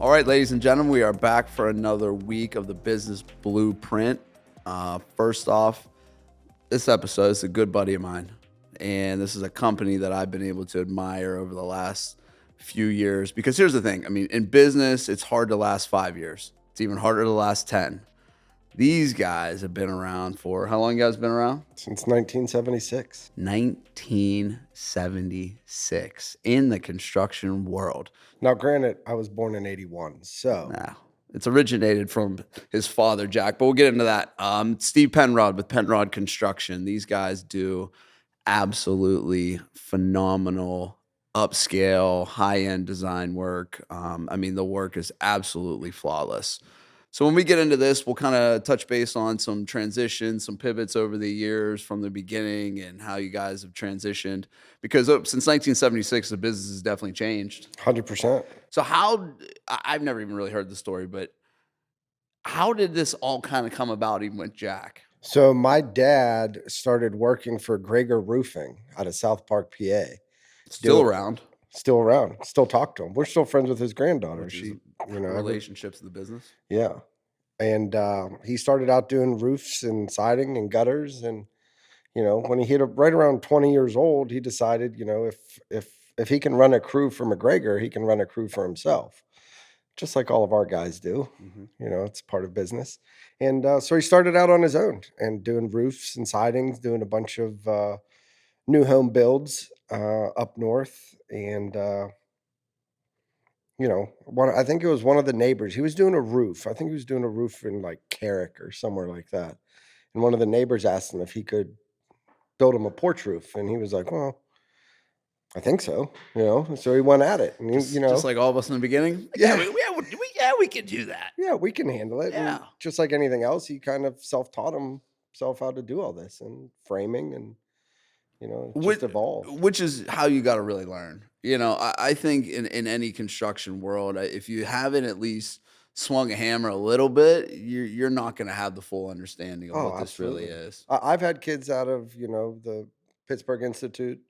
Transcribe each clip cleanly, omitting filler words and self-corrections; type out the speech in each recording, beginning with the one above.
All right, ladies and gentlemen, we are back for another week of the Business Blueprint. First off, this episode is a good buddy of mine, and this is a company that I've been able to admire over the last few years. Because here's the thing, I mean, in business, it's hard to last 5 years. It's even harder to last 10. These guys have been around for, how long you guys been around? Since 1976. 1976 in the construction world. Now, granted, I was born in 81, so. It's originated from his father, Jack, but we'll get into that. Steve Penrod with Penrod Construction. These guys do absolutely phenomenal, upscale, high-end design work. I mean, the work is absolutely flawless. So when we get into this, we'll kind of touch base on some transitions, some pivots over the years from the beginning and how you guys have transitioned. Because since 1976, the business has definitely changed. 100%. So I've never even really heard the story, but how did this all kind of come about even with Jack? So my dad started working for Greger Roofing out of South Park, PA. Still around. Still around. Still talk to him. We're still friends with his granddaughter. Relationships in the business. Yeah. And he started out doing roofs and siding and gutters. And, when he hit right around 20 years old, he decided, if he can run a crew for McGregor, he can run a crew for himself. Just like all of our guys do. Mm-hmm. It's part of business. And so he started out on his own and doing roofs and sidings, doing a bunch of new home builds up north. And, I think it was one of the neighbors. He was doing a roof. I think he was doing a roof in like Carrick or somewhere like that. And one of the neighbors asked him if he could build him a porch roof. And he was like, well, I think so, So he went at it. And just like all of us in the beginning. Yeah. We can do that. Yeah, we can handle it. Yeah. And just like anything else, he kind of self-taught himself how to do all this and framing and, just evolve. Which is how you got to really learn. I think in any construction world, if you haven't at least swung a hammer a little bit, you're not going to have the full understanding of what absolutely. This really is. I've had kids out of, the Pittsburgh Institute,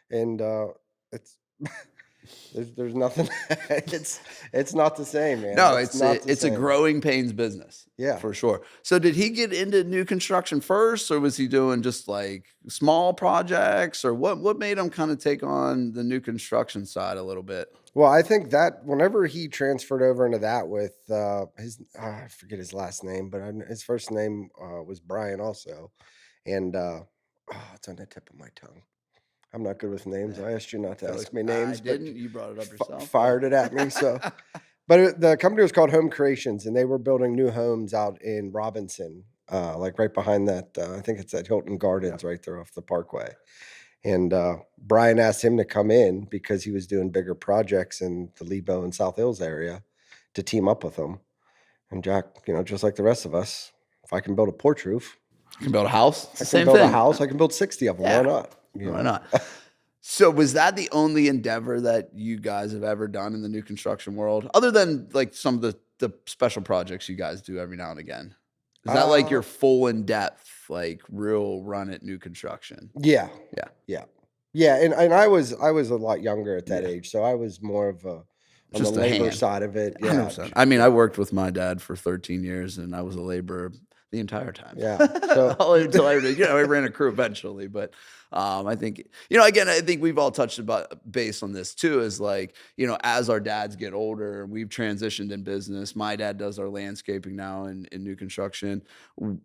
and it's there's nothing. it's not the same, man. No, it's a growing pains business. Yeah, for sure. So did he get into new construction first, or was he doing just like small projects, or what made him kind of take on the new construction side a little bit? Well, I think that whenever he transferred over into that with I forget his last name, but his first name was Bryan also, and it's on the tip of my tongue. I'm not good with names. I asked you not to ask me names. I didn't. You brought it up yourself. Fired it at me. So, but the company was called Home Creations, and they were building new homes out in Robinson, like right behind that. I think it's at Hilton Gardens, right there off the Parkway. And Bryan asked him to come in because he was doing bigger projects in the Lebo and South Hills area to team up with him. And Jack, just like the rest of us, if I can build a porch roof, you can build a house. I can build a house. I can build 60 of them. Yeah. Why not? Why not? So was that the only endeavor that you guys have ever done in the new construction world, other than like some of the special projects you guys do every now and again? Is that like your full in depth, like real run at new construction? Yeah. And I was a lot younger at that age, so I was more of on just the labor side of it. Yeah. 100%. I mean, I worked with my dad for 13 years, and I was a laborer the entire time. Yeah. So until I ran a crew eventually, but I think, again, I think we've all touched base on this too, is like, as our dads get older, we've transitioned in business. My dad does our landscaping now in new construction.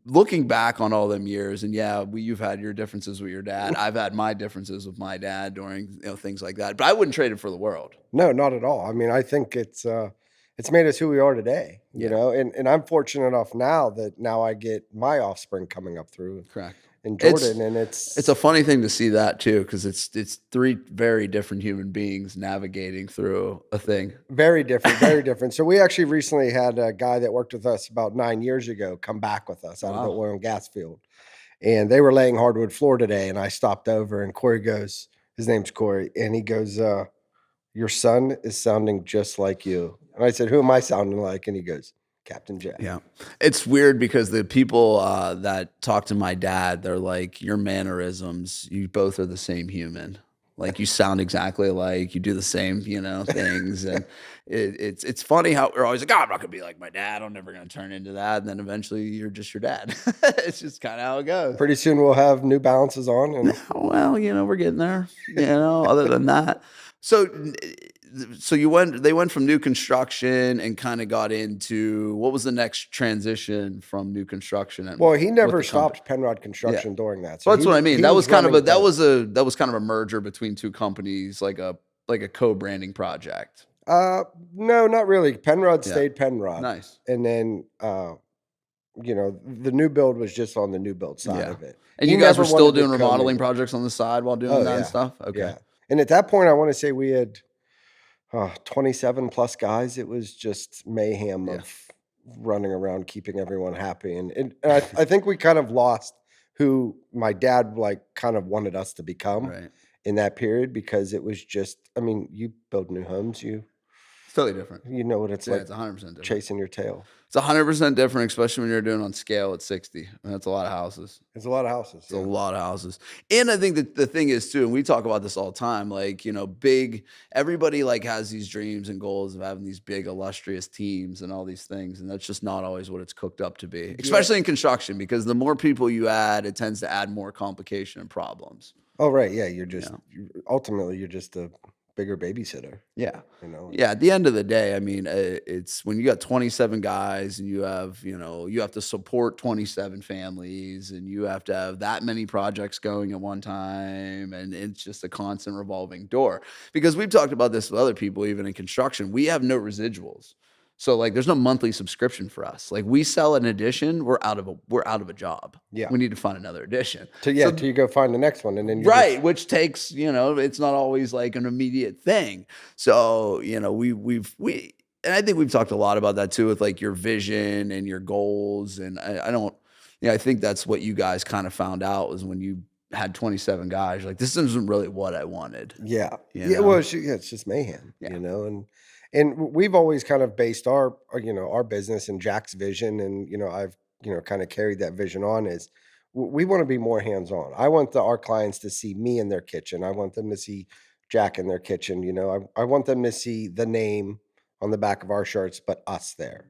Looking back on all them years, and you've had your differences with your dad. I've had my differences with my dad during things like that, but I wouldn't trade it for the world. No, not at all. I mean, I think it's made us who we are today, and I'm fortunate enough now that now I get my offspring coming up through. Correct. In Jordan, and it's a funny thing to see that too, because it's three very different human beings navigating through a thing. Very different, very different. So we actually recently had a guy that worked with us about 9 years ago come back with us out of the oil and gas field, and they were laying hardwood floor today, and I stopped over, and Corey goes, his name's Corey, and he goes, your son is sounding just like you. And I said, who am I sounding like? And he goes, Captain Jack. Yeah. It's weird because the people that talk to my dad, they're like, your mannerisms, you both are the same human. Like, you sound exactly alike, you do the same, things, and it's funny how we're always like, "Oh, I'm not gonna be like my dad, I'm never gonna turn into that," and then eventually you're just your dad. It's just kinda how it goes. Pretty soon we'll have New Balances on, No, and well, we're getting there, other than that. So, they went from new construction and kinda got into what was the next transition from new construction and well, he with never the company? stopped Penrod Yeah. Construction during that, so Well, that's what I mean. he That was was kind of running a that both. was a that was kind of a merger between 2 companies, like a co-branding project. Uh, no, not really. Penrod Yeah. stayed Penrod, Nice. and then, the new build was just on the new build side Yeah. of it. And He you guys never were still wanted to doing remodeling commingle. projects on the side while doing Oh, that and yeah. stuff? Okay. Yeah, and at that point, I wanna say we had 27 plus guys. It was just mayhem Yeah. of running around, keeping everyone happy, and I think we kind of lost who my dad, like, kind of wanted us to become Right. in that period because it was just I mean, you build new homes, It's totally different. you know what it's Yeah, like it's 100% different. chasing your tail. It's 100% different, especially when you're doing on scale at 60. That's a lot of houses. It's a lot of houses, It's a yeah. lot of houses. And I think that the thing is too, and we talk about this all the time, like, big everybody like has these dreams and goals of having these big illustrious teams and all these things. And that's just not always what it's cooked up to be, Yeah. especially in construction, because the more people you add, it tends to add more complication and problems. Oh, right, yeah, you're just Yeah. ultimately, you're just a bigger babysitter, Yeah. you know? Yeah, at the end of the day, I mean, it's when you got 27 guys and you have to support 27 families and you have to have that many projects going at one time. And it's just a constant revolving door because we've talked about this with other people, even in construction. We have no residuals. So like there's no monthly subscription for us. Like we sell an edition, we're out of a job. Yeah. We need to find another edition. Till So you go find the next one, and then you're right, which takes, it's not always like an immediate thing. So, we and I think we've talked a lot about that too with like your vision and your goals. And I don't, I think that's what you guys kind of found out was when you had 27 guys, you're like, this isn't really what I wanted. Yeah. You Yeah, know? well, it's just mayhem, Yeah. and we've always kind of based our business and Jack's vision, and, I've, kind of carried that vision on is we want to be more hands-on. I want our clients to see me in their kitchen. I want them to see Jack in their kitchen, I want them to see the name on the back of our shirts, but us there.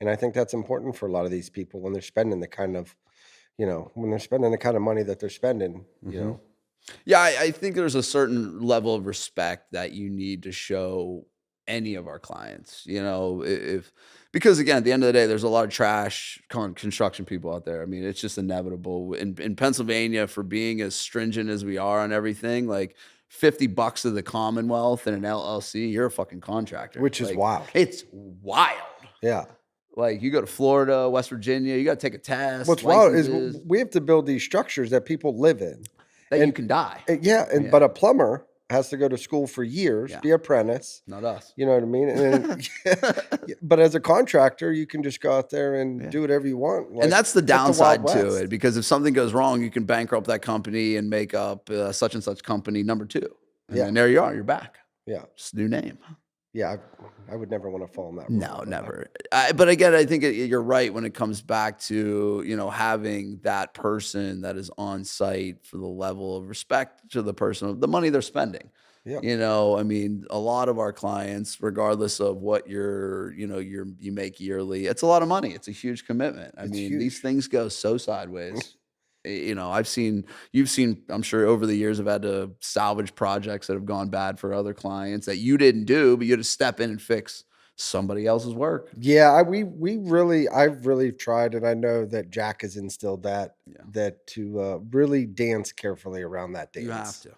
And I think that's important for a lot of these people when they're spending money that they're spending, Mhm. Yeah, I think there's a certain level of respect that you need to show any of our clients, if because again, at the end of the day, there's a lot of trash construction people out there. I mean, it's just inevitable. In Pennsylvania, for being as stringent as we are on everything, like $50 to the Commonwealth and an LLC, you're a fucking contractor. which is Like wild. it's wild. Yeah. Like you go to Florida, West Virginia, you got to take a test, What's wild is licenses we have to build these structures that people live in. that you And can die. yeah, Yeah. but a plumber has to go to school for years, Yeah. be apprentice. Not us. You know what I mean? And but as a contractor, you can just go out there and Yeah. do whatever you want. And that's the it's like downside Wild to West. it because if something goes wrong, you can bankrupt that company and make up such and such company number 2. And Yeah. then there you are, you're back. Yeah. Just a new name. Yeah. I would never want to fall in that. No, role, but never. But again, I think you're right when it comes back to, having that person that is on site for the level of respect to the person of the money they're spending. Yeah. I mean, a lot of our clients, regardless of what you make yearly, it's a lot of money. It's a huge commitment. I It's mean, these huge. things go so sideways. You've seen, I'm sure over the years, I've had to salvage projects that have gone bad for other clients that you didn't do, but you had to step in and fix somebody else's work. Yeah, I've really tried, and I know that Jack has instilled that Yeah. to really dance carefully around that dance. You have to.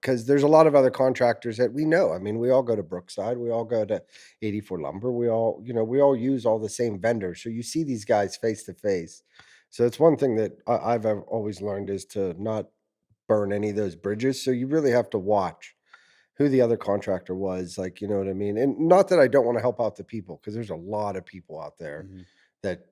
Because there's a lot of other contractors that we know. I mean, we all go to Brookside, we all go to 84 Lumber, we all use all the same vendors. So you see these guys face to face. So it's one thing that I've always learned is to not burn any of those bridges. So you really have to watch who the other contractor was, like, you know what I mean? And not that I don't want to help out the people, because there's a lot of people out there Mhm. that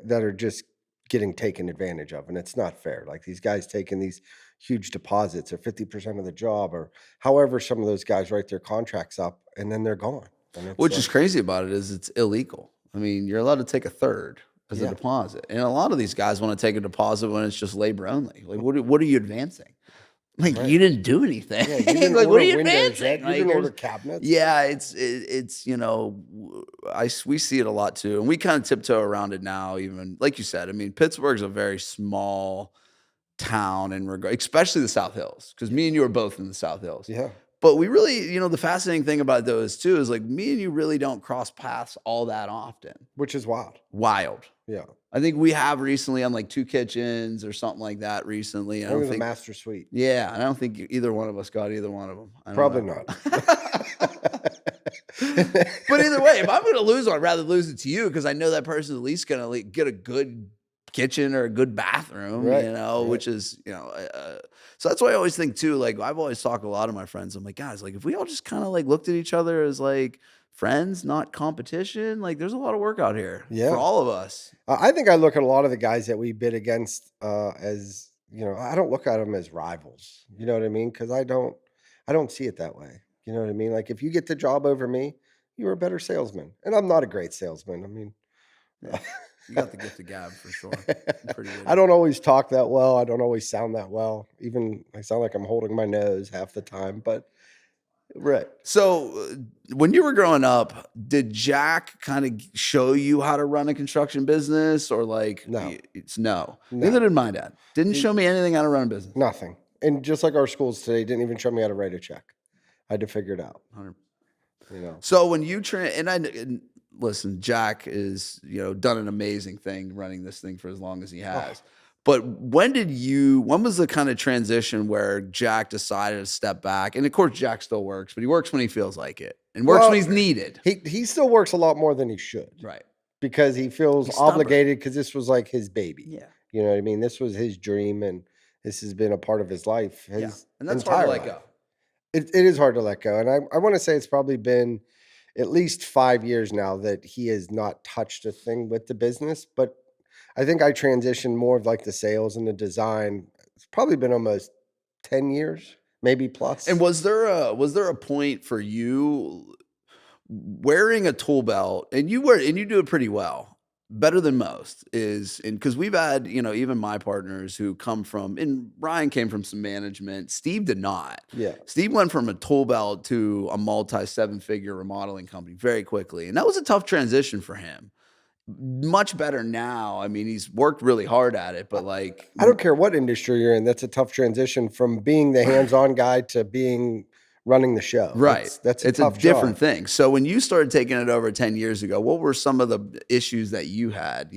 that are just getting taken advantage of, and it's not fair. Like these guys taking these huge deposits or 50% of the job, or however some of those guys write their contracts up, and then they're gone. And it's Which is like, crazy about it is it's illegal. I mean, you're allowed to take a third as a yeah, deposit. And a lot of these guys want to take a deposit when it's just labor only. Like, what are you advancing? Like, Right. you didn't do anything. Yeah, you didn't Like, what order are you windows advancing? yet. You Like, didn't order there's cabinets. yeah, it's, we see it a lot too, and we kinda tiptoe around it now even. Like you said, I mean, Pittsburgh's a very small town in regard, especially the South Hills, because me and you are both in the South Hills. Yeah, But we really, the fascinating thing about those too is, like, me and you really don't cross paths all that often. which is wild. Wild. Yeah. I think we have recently on, like, 2 kitchens or something like that recently. I think it was a master suite. Yeah, I don't think either one of us got either one of them. I don't Probably know. not. But either way, if I'm gonna lose one, I'd rather lose it to you because I know that person's at least gonna get a good kitchen or a good bathroom, Right, right. which is, so that's why I always think too, like, I've always talked to a lot of my friends. I'm like, guys, like, if we all just kinda, like, looked at each other as, like, friends, not competition, like, there's a lot of work out here for Yeah. all of us. I think I look at a lot of the guys that we bid against, as, I don't look at them as rivals. You know what I mean? Because I don't see it that way. You know what I mean? Like if you get the job over me, you're a better salesman, and I'm not a great salesman. I mean, Yeah. You got the gift of gab for sure. You're pretty good. I don't always talk that well. I don't always sound that well. Even I sound like I'm holding my nose half the time. But right. So, when you were growing up, did Jack kind of show you how to run a construction business, or like, No. it's no. No. Neither did my dad. Didn't He- show me anything how to run a business. Nothing. And just like our schools today, didn't even show me how to write a check. I had to figure it out. 100. You know. So when you and listen, Jack is done an amazing thing running this thing for as long as he has. But when was the kind of transition where Jack decided to step back? And of course, Jack still works, but he works when he feels like it and works Well, when he's needed. He still works a lot more than he should. Right. Because he feels He's stubborn. obligated because this was like his baby. Yeah. You know what I mean? This was his dream, and this has been a part of his life. Yeah. His And that's entire hard to let life. go. It is hard to let go. And I want to say it's probably been at least 5 years now that he has not touched a thing with the business. But I think I transitioned more of like the sales and the design. It's probably been almost 10 years, maybe plus. And was there a point for you wearing a tool belt, and you do it pretty well, better than most, because we've had, even my partners who come from, and Bryan came from some management. Steve did not. Yeah. Steve went from a tool belt to a multi-7-figure remodeling company very quickly. And that was a tough transition for him. Much better now. I mean, he's worked really hard at it, but like, I don't care what industry you're in. That's a tough transition from being the hands-on guy to being running the show. right. That's it's tough a different job. thing. So when you started taking it over 10 years ago, what were some of the issues that you had,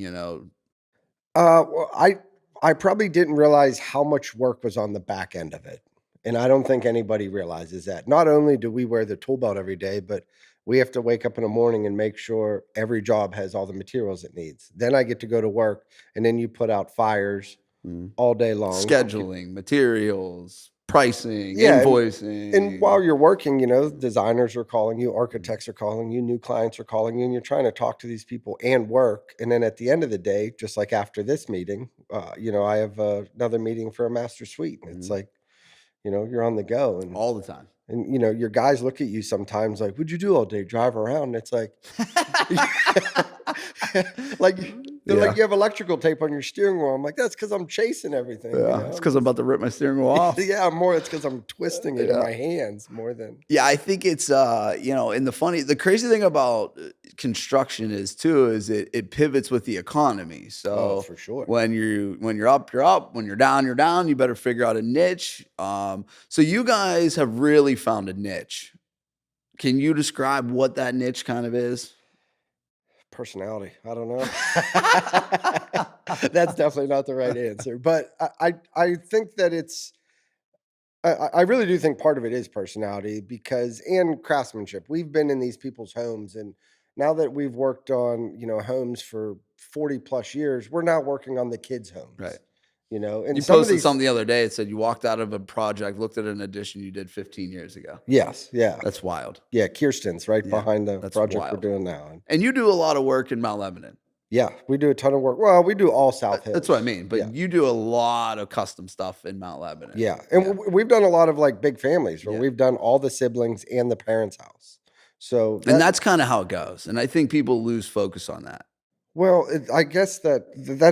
Well, I probably didn't realize how much work was on the back end of it. And I don't think anybody realizes that. Not only do we wear the tool belt every day, but we have to wake up in the morning and make sure every job has all the materials it needs. Then I get to go to work, and then you put out fires all day long. scheduling, materials, pricing, Yeah, invoicing. And while you're working, designers are calling you, architects are calling you, new clients are calling you, and you're trying to talk to these people and work. And then at the end of the day, just like after this meeting, I have another meeting for a master suite. And it's like, you're on the go and all the time. And your guys look at you sometimes like, "What'd you do all day? Drive around?" And it's like, like they're like, "You have electrical tape on your steering wheel." I'm like, "That's because I'm chasing everything." Yeah, it's because I'm about to rip my steering wheel off. Yeah, it's because I'm twisting it in my hands more than. Yeah, I think it's and the crazy thing about construction is it pivots with the economy. So for sure. when you're up, you're up. When you're down, you're down. You better figure out a niche. So you guys have really found a niche. Can you describe what that niche kind of is? Personality. I don't know. That's definitely not the right answer. But I think that it's. I really do think part of it is personality and craftsmanship. We've been in these people's homes, and now that we've worked on homes for 40 plus years, we're now working on the kids' homes. Right. And you posted something the other day. It said you walked out of a project, looked at an addition you did 15 years ago. Yes. Yeah. That's wild. Yeah. Kirsten's right behind the project wild. we're doing now. And you do a lot of work in Mount Lebanon. Yeah. We do a ton of work. Well, we do all South Hills. That's what I mean. But you do a lot of custom stuff in Mount Lebanon. Yeah. And we've done a lot of like big families where we've done all the siblings and the parents' house. So and that's kind of how it goes. And I think people lose focus on that. Well, I guess that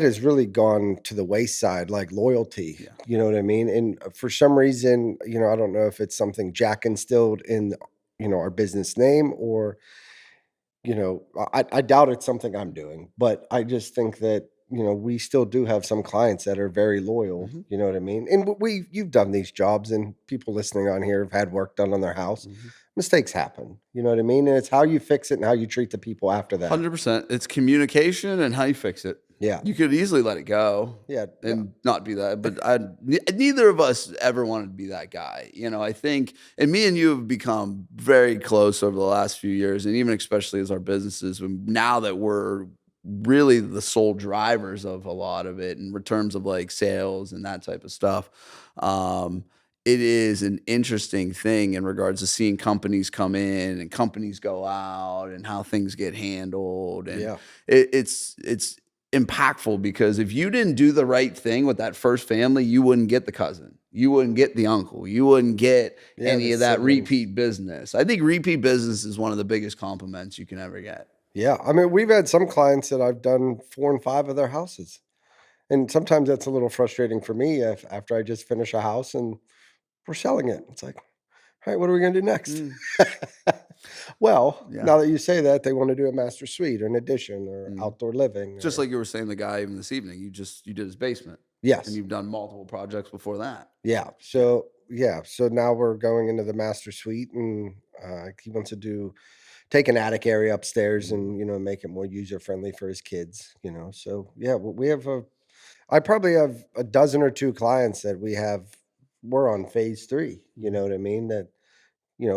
has really gone to the wayside, like loyalty. Yeah. You know what I mean? And for some reason, I don't know if it's something Jack instilled in, our business name, or I doubt it's something I'm doing, but I just think that, we still do have some clients that are very loyal. Hmm. You know what I mean? And you've done these jobs, and people listening on here have had work done on their house. Hmm. Mistakes happen. You know what I mean? And it's how you fix it and how you treat the people after that. 100%. It's communication and how you fix it. Yeah. You could easily let it go Yeah. Yeah. and not be that, but neither of us ever wanted to be that guy. I think, and me and you have become very close over the last few years, and even especially as our businesses, now that we're really the sole drivers of a lot of it in terms of like sales and that type of stuff. It is an interesting thing in regards to seeing companies come in and companies go out and how things get handled. And Yeah. it's impactful, because if you didn't do the right thing with that first family, you wouldn't get the cousin, you wouldn't get the uncle, you wouldn't get any The of that siblings. repeat business. I think repeat business is one of the biggest compliments you can ever get. Yeah. I mean, we've had some clients that I've done 4 and 5 of their houses. And sometimes that's a little frustrating for me if after I just finish a house and we're selling it. It's like, all right, what are we going to do next? Mm, Well, yeah. now that you say that, they want to do a master suite or an addition or Mm. outdoor living. Just Or, like you were saying, the guy even this evening, you did his basement, and yes. you've done multiple projects before that. Yeah. Yeah. So now we're going into the master suite, and he wants to take an attic area upstairs Mm. and, make it more user friendly for his kids, So yeah, we have I probably have a dozen or two clients that we're on phase 3, you know Mhm. what I mean? That,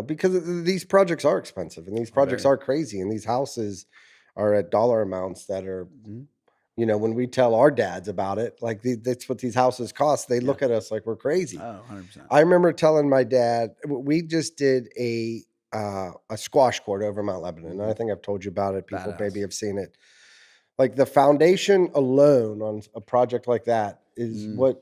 because these projects are expensive and these projects Very. are crazy and these houses are at dollar amounts that are, Mhm. when we tell our dads about it, like that's what these houses cost, they Yeah. look at us like we're crazy. Oh, 100%. I remember telling my dad, we just did a squash court over Mount Lebanon. And I Mhm. think I've told you about it. People maybe Badass. have seen it. Like the foundation alone on a project like that is Mm. what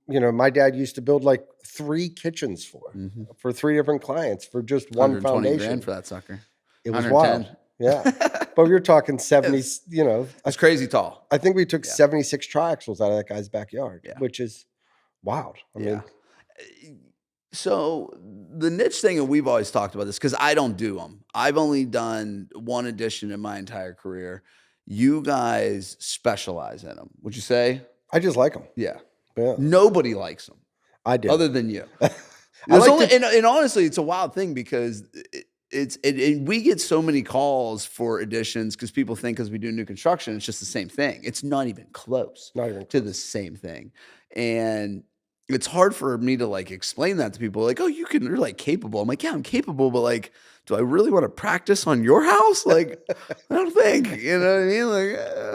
my dad used to build like 3 kitchens Mhm. for 3 different clients for just one 120 grand foundation. for that sucker. It was wild. 110. Yeah. But you're talking 70, It's I it's crazy tall. I think we took Yeah. 76 triaxles out of that guy's backyard, Yeah. which is wild. I Yeah. mean, So the niche thing, and we've always talked about this because I don't do them. I've only done one edition in my entire career. You guys specialize in them, would you say? I just like them. Yeah. Yeah, Nobody likes them I do. other than you. I There's like only, to and honestly, it's a wild thing because and we get so many calls for additions because people think because we do new construction, it's just the same thing. It's not even close not even to the close. same thing. And it's hard for me to like explain that to people. Like, oh, you're like capable. I'm like, yeah, I'm capable, but like, do I really want to practice on your house? Like, I don't think, you know what I mean?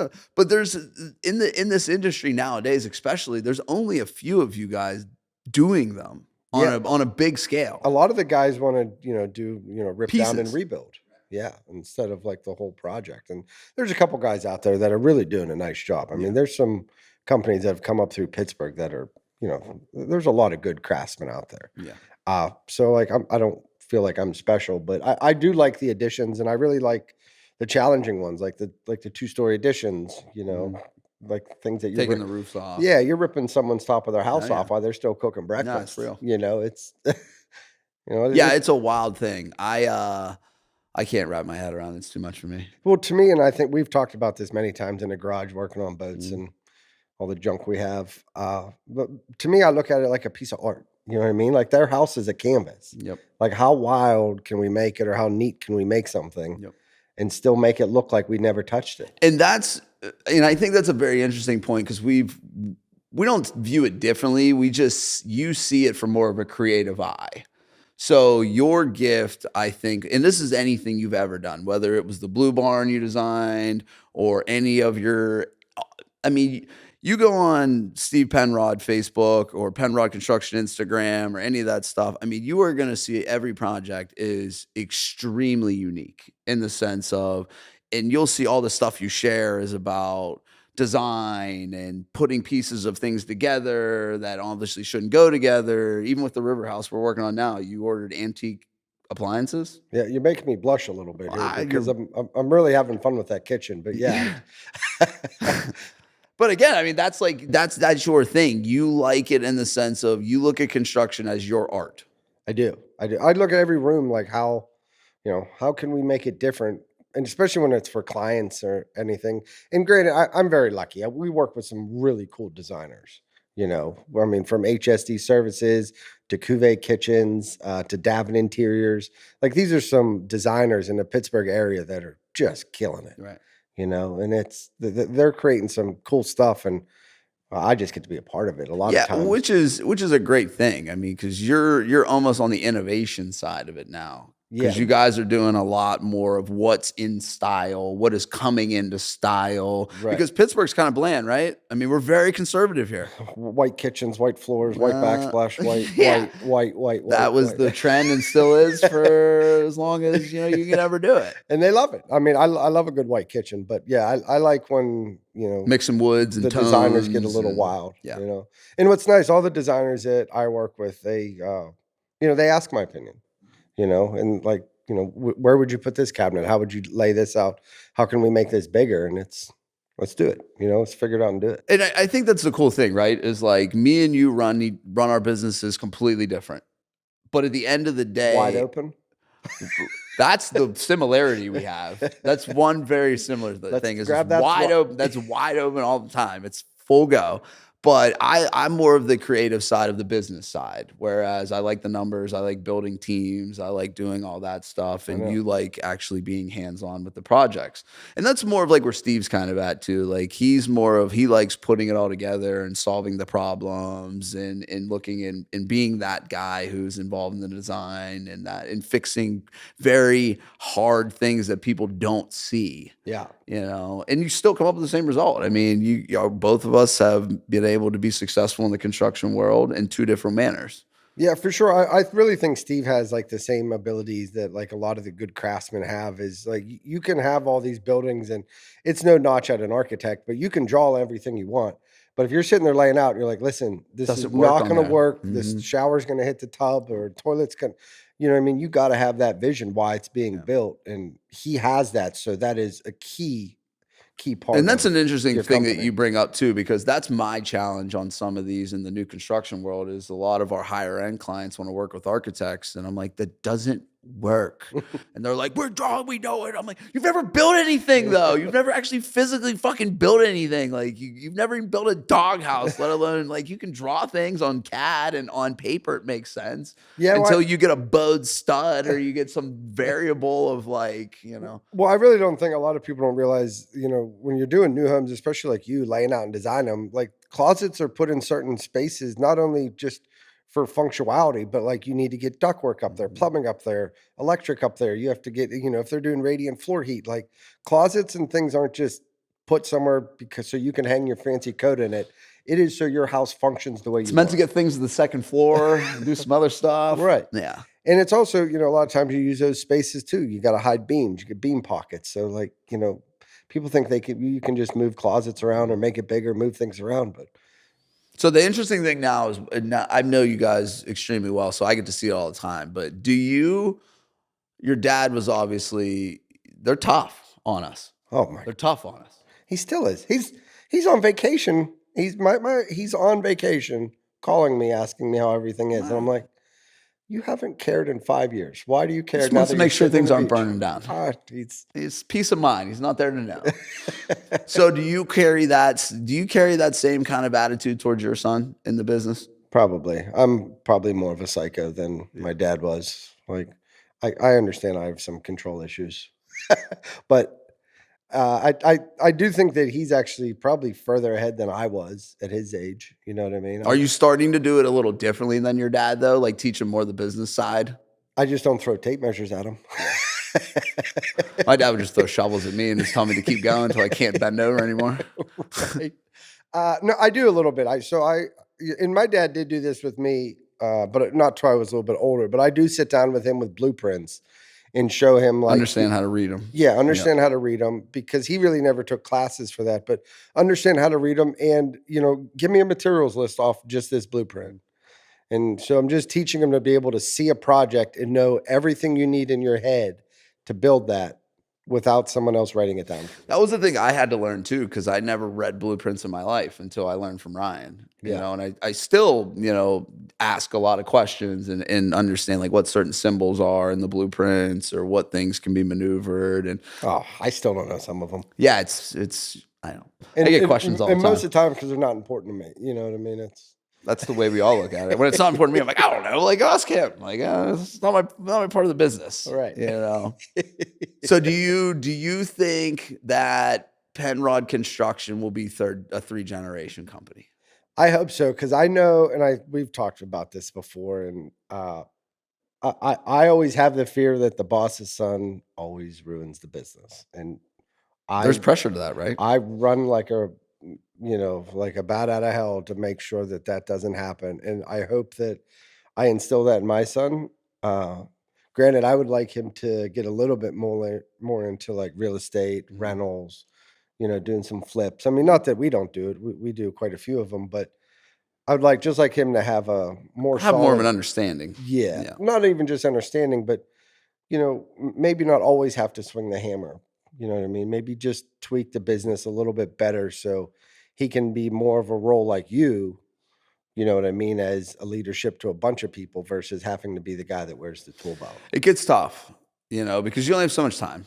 Like, but there's in this industry nowadays, especially, there's only a few of you guys doing them Yeah, on a big a scale. lot of the guys wanna, do, rip down and Pieces. rebuild. Yeah, instead of, like, the whole project, and there's a couple guys out there that are really doing a nice job. I Yeah. mean, there's some companies that have come up through Pittsburgh that are, there's a lot of good craftsmen out there. Yeah. So, like, I don't feel like I'm special, but I do like the additions, and I really like the challenging ones, like the two-story additions, Mhm. like things that Taking the roofs off. yeah, you're ripping someone's top of their Oh, house yeah. off while they're still cooking No, it's breakfast, real. it's Yeah, it's it's a wild thing. I can't wrap my head around it. It's too much for me. well, to me, and I think we've talked about this many times in the garage working on boats Mhm. and all the junk we have, but to me, I look at it like a piece of art, you know what I mean? Like, their house is a canvas. Yep. Like, how wild can we make it or how neat can we make something Yep. and still make it look like we never touched it? And I think that's a very interesting point because we don't view it differently. You see it from more of a creative eye. So your gift, I think, and this is anything you've ever done, whether it was the Blue Barn you designed or any of your, I mean, you go on Steve Penrod Facebook or Penrod Construction Instagram or any of that stuff. I mean, you are going to see every project is extremely unique in the sense of, and you'll see all the stuff you share is about design and putting pieces of things together that obviously shouldn't go together. Even with the river house we're working on now, you ordered antique appliances? Yeah, you're making me blush a little bit here because You're I'm really having fun with that kitchen. But yeah, yeah. But again, I mean, that's like that's your thing. You like it in the sense of you look at construction as your art. I do. I do. I look at every room like how, how can we make it different? And especially when it's for clients or anything. And granted, I'm very lucky. We work with some really cool designers. I mean, from HSD services to Cuvée kitchens to Davin interiors. Like these are some designers in the Pittsburgh area that are just killing it. Right. And they're creating some cool stuff, and I just get to be a part of it a lot of Yeah, times. which is a great thing. I mean, because you're almost on the innovation side of it now. Because Yeah, you guys are doing a lot more of what's in style, what is coming into style. right. Because Pittsburgh's kind of bland, right? I mean, we're very conservative here. White kitchens, white floors, white Uh, backsplash, white, yeah, white, that was white. the trend and still is for as long as you can ever do it. And they love it. I mean, I love a good white kitchen, but yeah, I like when, Mixing woods and the designers get a tones little and yeah. wild. And what's nice, all the designers that I work with, they ask my opinion, and like, where would you put this cabinet? How would you lay this out? How can we make this bigger? And let's do it. Let's figure it out and do it. And I think that's the cool thing, right? Is like me and you run our businesses completely different. But at the end of the Wide day, open. that's the similarity we have. That's one very similar Let's thing. Is grab that wide open. That's wide open all the time. It's full go. But I'm more of the creative side of the business side, whereas I like the numbers, I like building teams, I like doing all that stuff, I and know. you like actually being hands-on with the projects. And that's more of like where Steve's kind of at too. Like he likes putting it all together and solving the problems and looking and being that guy who's involved in the design and fixing very hard things that people don't see. Yeah. And you still come up with the same result. I mean, both of us have been able to be successful in the construction world in two different manners. Yeah, for sure. I really think Steve has like the same abilities that like a lot of the good craftsmen have. Is like you can have all these buildings, and it's no notch at an architect, but you can draw everything you want. But if you're sitting there laying out, you're like, listen, this is Doesn't work not on going to there. work. This Mhm. shower's going to hit the tub, or toilet's going to, you know what I mean? You got to have that vision why it's being Yeah. built. And he has that. So that is a key part And that's of an interesting your thing that company. you bring up too, because that's my challenge on some of these in the new construction world is a lot of our higher end clients want to work with architects. And I'm like, that doesn't work. And they're like, we're drawing, we know it. I'm like, you've never built anything though. You've never actually physically fucking built anything. Like you've never even built a doghouse, let alone like you can draw things on CAD and on paper. It makes sense Yeah, until you get a bowed stud or you get some variable of like, well, I really don't think a lot of people don't realize, when you're doing new homes, especially like you laying out and design them, like closets are put in certain spaces, not only just for functionality, but like you need to get ductwork up there, plumbing up there, electric up there. You have to get, if they're doing radiant floor heat, like closets and things aren't just put somewhere because so you can hang your fancy coat in it. It is so your house functions the way it's you meant want. to get things to the second floor and do some other stuff. Right. Yeah. And it's also, a lot of times you use those spaces too. You got to hide beams, you get beam pockets. So like, people think you can just move closets around or make it bigger, move things around, but So the interesting thing now is I know you guys extremely well, so I get to see it all the time. But your dad was obviously, they're tough on us. oh my, They're tough on us. he still is. He's on vacation. He's on vacation calling me, asking me how everything is. And I'm like, you haven't cared in 5 years. Why do you care Just now wants that to you're make sure sitting on things the aren't beach? burning down. He's It's peace of mind. He's not there to know. So do you carry that? Do you carry that same kind of attitude towards your son in the business? probably. I'm probably more of a psycho than my dad was. Like, I understand I have some control issues, but I do think that he's actually probably further ahead than I was at his age. You know what I mean? Are you starting to do it a little differently than your dad though? Like teach him more the business side? I just don't throw tape measures at him. My dad would just throw shovels at me and just tell me to keep going until I can't bend over anymore. Right. No, I do a little bit. And my dad did do this with me, but not till I was a little bit older. But I do sit down with him with blueprints and show him like Understand how to read them. understand how to read them, because he really never took classes for that. But understand how to read them, and give me a materials list off just this blueprint. And so I'm just teaching them to be able to see a project and know everything you need in your head to build that without someone else writing it down for you. That was the thing I had to learn too, because I never read blueprints in my life until I learned from Ryan. Yeah. And I still, ask a lot of questions and understand like what certain symbols are in the blueprints or what things can be maneuvered. And Oh, I still don't know some of them. yeah, it's I don't I And get questions all the and time. most of the time because they're not important to me. You know what I mean? That's the way we all look at it. When it's not important to me, I'm like, I don't know, like ask him. Like, it's not my part of the business. Right. So do you think that Penrod Construction will be a 3-generation company? I hope so, because I know, and we've talked about this before, and I always have the fear that the boss's son always ruins the business, and There's I pressure to that, right? I run like like a bat out of hell to make sure that that doesn't happen, and I hope that I instill that in my son. Uh, Granted, I would like him to get a little bit more into like real estate, Mhm. rentals, doing some flips. I mean, not that we don't do it; we do quite a few of them, but I would like just like him to have a more Have more of an solid, understanding. yeah, Yeah. not even just understanding, but maybe not always have to swing the hammer. You know what I mean? Maybe just tweak the business a little bit better so he can be more of a role like you know what I mean, as a leadership to a bunch of people versus having to be the guy that wears the tool belt. It gets tough, because you only have so much time,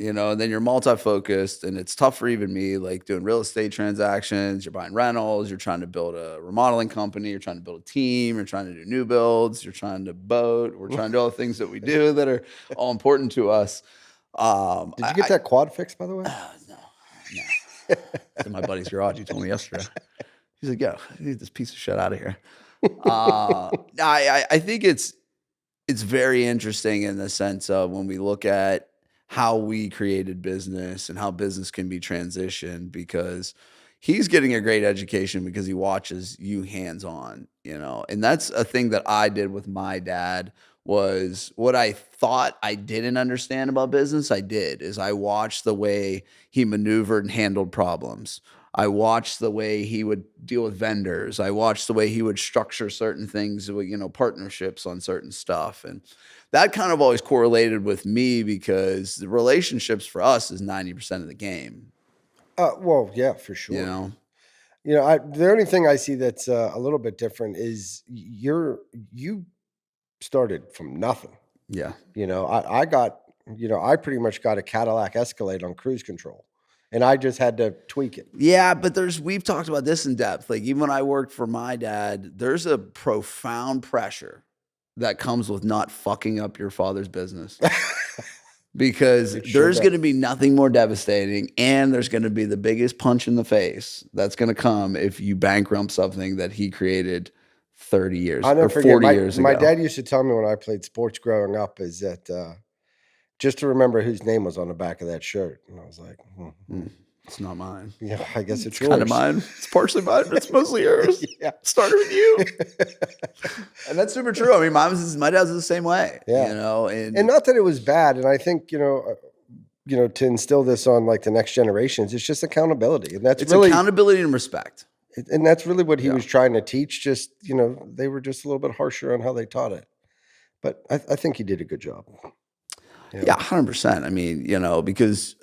and then you're multi-focused and it's tough for even me, like doing real estate transactions, you're buying rentals, you're trying to build a remodeling company, you're trying to build a team, you're trying to do new builds, you're trying to boat, we're trying to do all the things that we do that are all important to us. Did you get that quad fixed, by the way? No, no. It's in my buddy's garage. He told me yesterday. He's like, "Yo, get this piece of shit out of here." I think it's very interesting in the sense of when we look at how we created business and how business can be transitioned because he's getting a great education because he watches you hands on, and that's a thing that I did with my dad was what I thought I didn't understand about business. I did is I watched the way he maneuvered and handled problems. I watched the way he would deal with vendors. I watched the way he would structure certain things with, partnerships on certain stuff. And that kind of always correlated with me because the relationships for us is 90% of the game, Well, yeah, for you sure. know? The only thing I see that's a little bit different is you started from nothing. Yeah. I pretty much got a Cadillac Escalade on cruise control, and I just had to tweak it. Yeah, but we've talked about this in depth. Like even when I worked for my dad, there's a profound pressure that comes with not fucking up your father's business. Because It sure there's does. going to be nothing more devastating, and there's going to be the biggest punch in the face that's going to come if you bankrupt something that he created 30 years I'll or never forget 40 years my ago. dad used to tell me when I played sports growing up is that just to remember whose name was on the back of that shirt, and I was like, It's not mine. yeah, I guess it's Kind of yours. mine. It's partially mine, but it's mostly yours. Yeah. Started with you. And that's super true. I mean, my dad's the same way, Yeah. and And not that it was bad, and I think to instill this on like the next generations, it's just accountability, and it's accountability and respect. that's really what he Yeah. was trying to teach. Just they were just a little bit harsher on how they taught it, but I think he did a good job. Yeah, 100%. I mean, because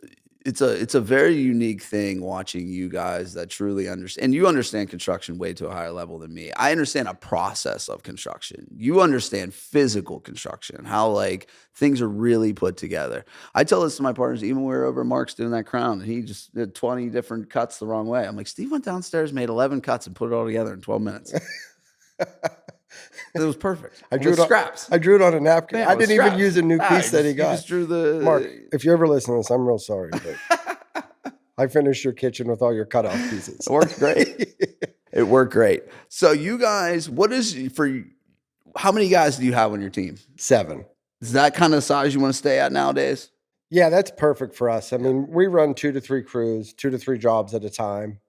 it's a very unique thing watching you guys that truly understand, and you understand construction way to a higher level than me. I understand a process of construction. You understand physical construction, how like things are really put together. I tell this to my partners, even when we were over at Mark's doing that crown, and he just did 20 different cuts the wrong way. I'm like, Steve went downstairs, made 11 cuts, and put it all together in 12 minutes. It was perfect. I drew it on, scraps. I drew it on a napkin. Yeah, I with didn't even scraps. use a new Nah, piece that he you got. just drew Mark, the. if you ever listen to this, I'm real sorry, but I finished your kitchen with all your cutoff pieces. It worked great. It worked great. So you guys, how many guys do you have on your team? 7. Is that kind of the size you want to stay at nowadays? Yeah, that's perfect for us. I mean, we run 2 to 3 crews, 2 to 3 jobs at a time.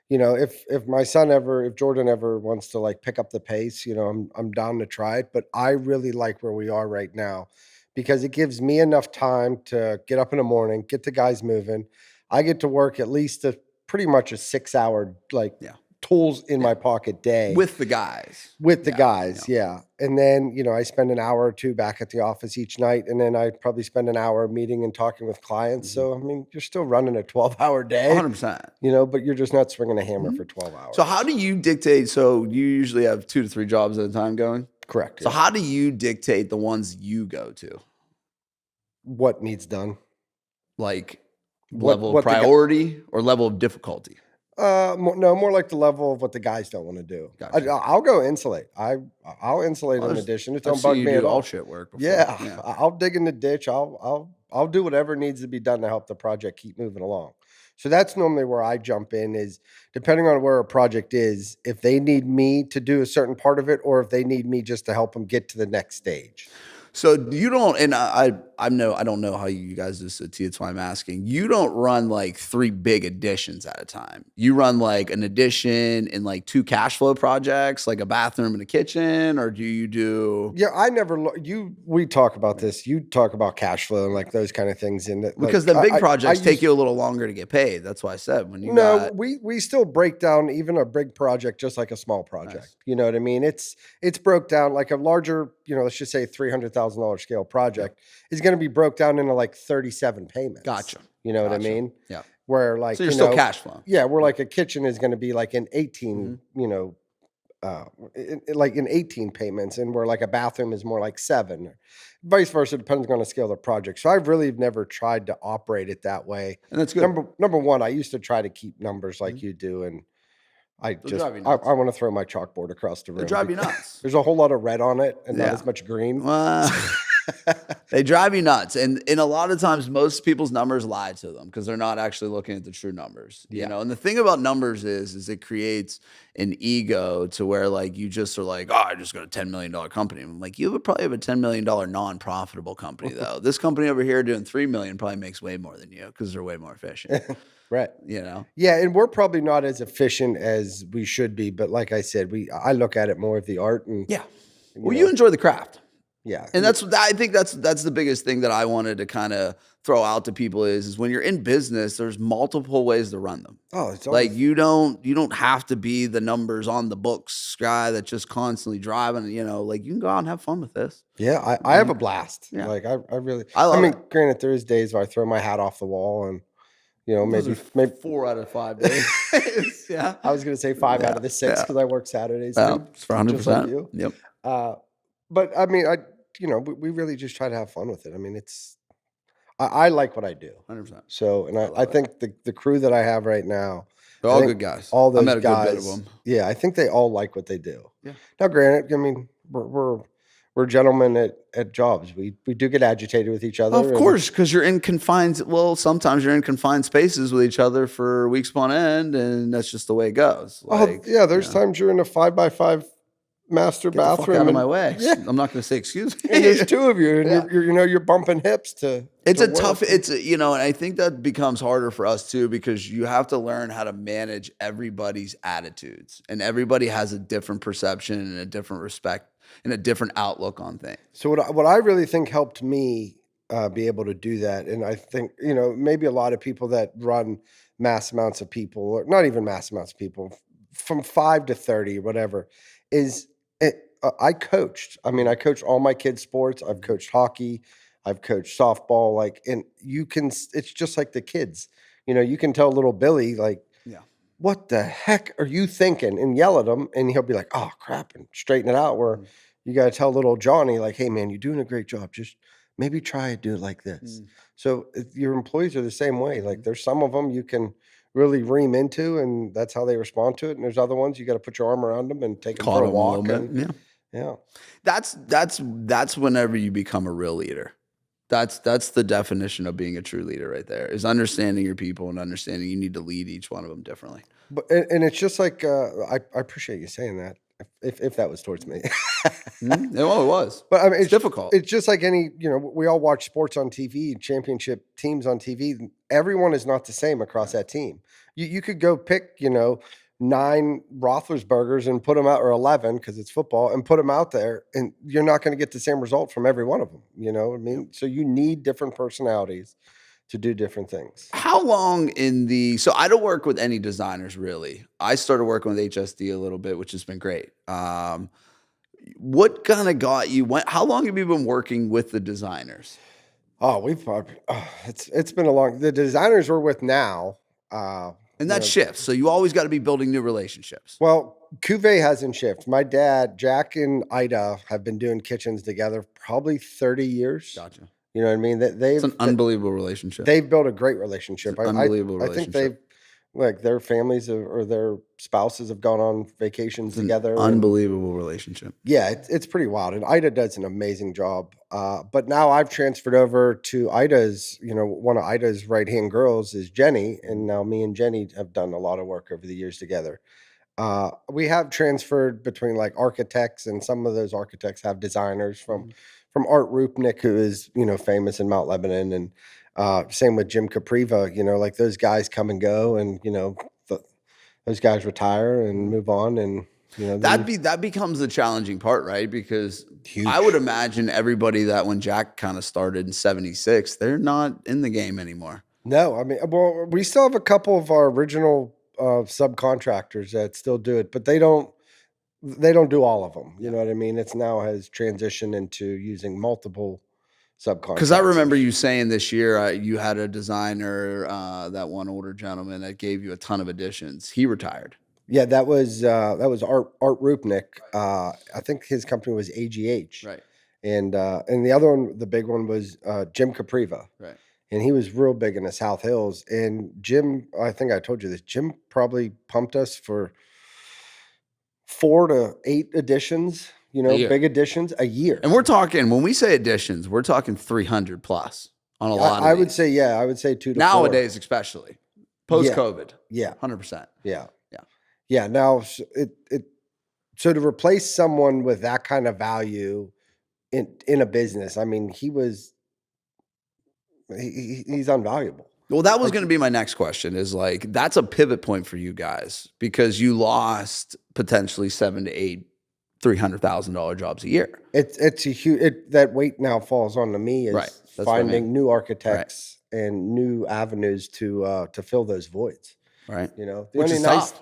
If Jordan ever wants to like pick up the pace, I'm down to try it. But I really like where we are right now because it gives me enough time to get up in the morning, get the guys moving. I get to work at least pretty much a 6-hour like Yeah. tools in my pocket day with the guys. with the guys. Yeah. And then, you know, I spend an hour or two back at the office each night. And then I probably spend an hour meeting and talking with clients. So, I mean, you're still running a 12-hour day, 100%. you know, but you're just not swinging a hammer for 12 hours. So how do you dictate? So you usually have 2 to 3 jobs at a time going? Correct. So how do you dictate the ones you go to? What needs done? Like What- level what of the guy- priority or level of difficulty? More like the level of what the guys don't want to do. Gotcha. I'll go insulate. I'll insulate in addition. It I've don't seen bug you me do at all. all shit work before. Yeah, I'll dig in the ditch. I'll do whatever needs to be done to help the project keep moving along. So that's normally where I jump in, is depending on where a project is, if they need me to do a certain part of it, or if they need me just to help them get to the next stage. So you don't, and I don't know how you guys do this. That's why I'm asking. You don't run like 3 big additions at a time. You run like an addition and like 2 cash flow projects, like a bathroom and a kitchen, or do you do? Yeah, I never we talk about this. You talk about cash flow and like those kind of things, and Because the big projects take you a little longer to get paid. That's why I said when you we still break down even a big project just like a small project. Nice. You know what I mean? It's broke down like a larger, you know, let's just say $300,000 scale project is going to be broke down into like 37 payments. Gotcha. You know what I mean? Yeah. Where like, so you're still cash flowing. Yeah, where like a kitchen is going to be like an 18, you know, like in 18 payments, and where like a bathroom is more like 7, or vice versa, depends on the scale of the project. So I've really never tried to operate it that way. And that's good. Number one, I used to try to keep numbers like you do, and I want to throw my chalkboard across the room. They drive you nuts. There's a whole lot of red on it and not as much green. They drive you nuts. And a lot of times, most people's numbers lie to them because they're not actually looking at the true numbers. You know, and the thing about numbers is it creates an ego to where like you just are like, oh, I just got a $10 million company. I'm like, you would probably have a $10 million non-profitable company though. This company over here doing $3 million probably makes way more than you because they're way more efficient. Right. You know? Yeah. And we're probably not as efficient as we should be. But like I said, I look at it more of the art. And you enjoy the craft. Yeah. And I think that's the biggest thing that I wanted to kind of throw out to people is when you're in business, there's multiple ways to run them. Oh, it's like you don't have to be the numbers on the books guy that's just constantly driving, you know, like you can go out and have fun with this. Yeah. I have a blast. Yeah. Like I really, I mean, granted, there is days where I throw my hat off the wall and, you know, maybe 4 out of 5 days. Yeah. I was going to say 5 out of the 6 because I work Saturdays too. For 100%. Just like you. Yep. But I mean, we really just try to have fun with it. I mean, I like what I do. 100%. So, and I think the crew that I have right now, they're all good guys. All those I met a guys, good bit of them. Yeah, I think they all like what they do. Yeah. Now, granted, I mean, we're gentlemen at jobs. We do get agitated with each other. Of course, because you're in confined. Well, sometimes you're in confined spaces with each other for weeks upon end, and that's just the way it goes. Like, there's times you're in a 5x5 master Get bathroom. The fuck out of my way. Yeah. I'm not going to say excuse me. And there's 2 of you, and you're bumping hips to. It's to a tough. And I think that becomes harder for us too because you have to learn how to manage everybody's attitudes, and everybody has a different perception and a different respect and a different outlook on things. So what I really think helped me be able to do that, and I think maybe a lot of people that run mass amounts of people, or not even mass amounts of people, from 5 to 30, whatever, is I coached. I mean, I coached all my kids' sports. I've coached hockey. I've coached softball. Like, and it's just like the kids. You can tell little Billy, like, what the heck are you thinking? And yell at him, and he'll be like, oh, crap, and straighten it out. Where you got to tell little Johnny, like, hey, man, you're doing a great job. Just maybe try to do it like this. So your employees are the same way. Like, there's some of them you can really ream into, and that's how they respond to it. And there's other ones you got to put your arm around them and take them for a walk. Yeah. That's whenever you become a real leader. That's the definition of being a true leader right there, is understanding your people and understanding you need to lead each one of them differently. But and it's just like I appreciate you saying that. If that was towards me. Well, it was. But I mean, it's difficult. It's just like any, we all watch sports on TV, championship teams on TV. Everyone is not the same across that team. You could go pick, 9 Roethlisbergers and put them out, or 11 because it's football, and put them out there, and you're not going to get the same result from every one of them. You know what I mean? So you need different personalities to do different things. How long in the so I don't work with any designers really. I started working with HSD a little bit, which has been great. What kind of got you? How long have you been working with the designers? Oh, it's been a long. The designers we're with now, And you that know, shifts. So you always got to be building new relationships. well, Cuvée hasn't shifted. My dad, Jack and Ida, have been doing kitchens together probably 30 years. Gotcha. You know what I mean? That It's an unbelievable relationship. they've built a great It's an relationship. unbelievable I think they've relationship. like their families or their spouses have gone on vacations It's an together, and unbelievable relationship. yeah, it's pretty wild. And Ida does an amazing job. But now I've transferred over to Ida's. You know, one of Ida's right hand girls is Jenny, and now me and Jenny have done a lot of work over the years together. We have transferred between like architects, and some of those architects have designers Mhm. from Art Rupnik, who is famous in Mount Lebanon, and same with Jim Capriva. You know, like those guys come and go, and those guys retire and Mhm. move on, and then That becomes the challenging part, right? Because I would huge. imagine everybody that when Jack kind of started in '76, they're not in the game anymore. No, I mean, well, we still have a couple of our original subcontractors that still do it, but they don't do all of them. You Yeah. know what I mean? It's now has transitioned into using multiple Because I remember subcontractors. you saying this year you had a designer, that one older gentleman that gave you a ton of additions. He retired. Yeah, that was Art Rupnik. I think his company was AGH, Right. and the other one, the big one was Jim Capriva, Right. and he was real big in the South Hills. And Jim, I think I told you this. Jim probably pumped us for 4 to 8 editions. A year. Big editions a year. And we're talking when we say additions, we're talking 300 plus on a lot of I would these. say, yeah, I would say 2 to 4. Nowadays, especially post Yeah, COVID, yeah, 100%. yeah, Yeah. yeah. Now, so to replace someone with that kind of value in a business, I mean, he's invaluable. Well, that was Like, going to be my next question is like, that's a pivot point for you guys because you lost potentially 7 to 8, $300,000 jobs a year. it's a huge that weight now falls onto me Right. is That's what I finding mean. new Right. architects and new avenues to fill those voids. Right. The Which only is tough.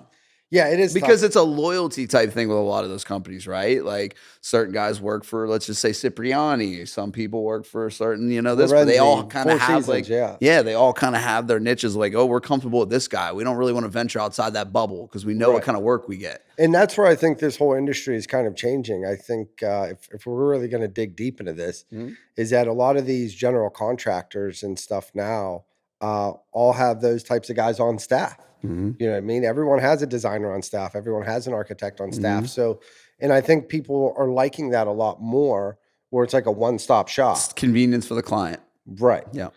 yeah, it is Because tough. it's a loyalty type thing with a lot of those companies, right? Like certain guys work for, let's just say Cipriani. Some people work for certain, this, but they all Lorenzi, kind of Four have Seasons, like, yeah. yeah, they all kind of have their niches like, oh, we're comfortable with this guy. We don't really want to venture outside that bubble because we know what Right. kind of work we get. And that's where I think this whole industry is kind of changing. I think if we're really going to dig deep into this, Mhm. is that a lot of these general contractors and stuff now all have those types of guys on staff. Mhm. You know what I mean? Everyone has a designer on staff. Everyone has an architect on staff. Mhm. So, and I think people are liking that a lot more, where it's like a one-stop It's shop. convenience for the client. Right. Yeah.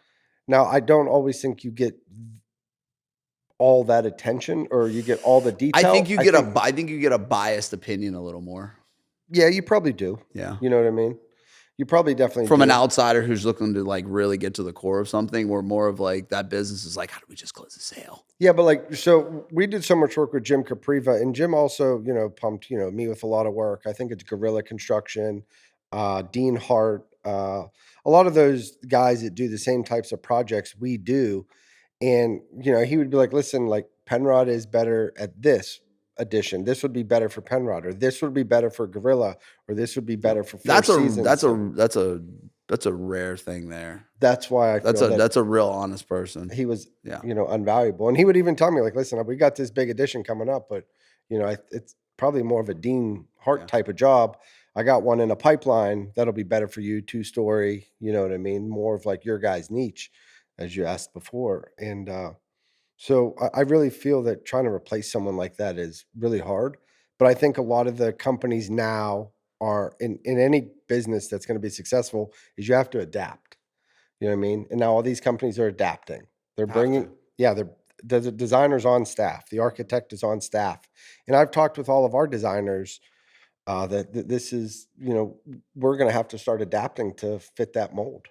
Now, I don't always think you get all that attention or you get all the detail. I think you get a biased opinion a little more. Yeah, you probably do. Yeah. You know what I mean? You probably definitely From an do. outsider who's looking to like really get to the core of something, where more of like that business is like, how do we just close the sale? Yeah, but like, so we did so much work with Jim Capriva, and Jim also, pumped, me with a lot of work. I think it's Gorilla Construction, Dean Hart, a lot of those guys that do the same types of projects we do. And, he would be like, listen, like Penrod is better at this addition. This would be better for Penrod, or this would be better for Gorilla, or this would be Yeah. better for Four Seasons. So That's a rare thing there. that's why I feel that That's a real honest person. he was, Yeah. invaluable. And he would even tell me like, listen, we got this big edition coming up, but it's probably more of a Dean Hart Yeah. type of job. I got one in a pipeline that'll be better for you, 2-story, you know what I mean? More of like your guys' niche, as you asked before. And so I really feel that trying to replace someone like that is really hard. But I think a lot of the companies now are in any business that's going to be successful is you have to adapt. You know what I mean? And now all these companies are adapting. They're Have bringing, to. yeah, the designers on staff, the architect is on staff, and I've talked with all of our designers that this is, we're going to have to start adapting to fit that mold.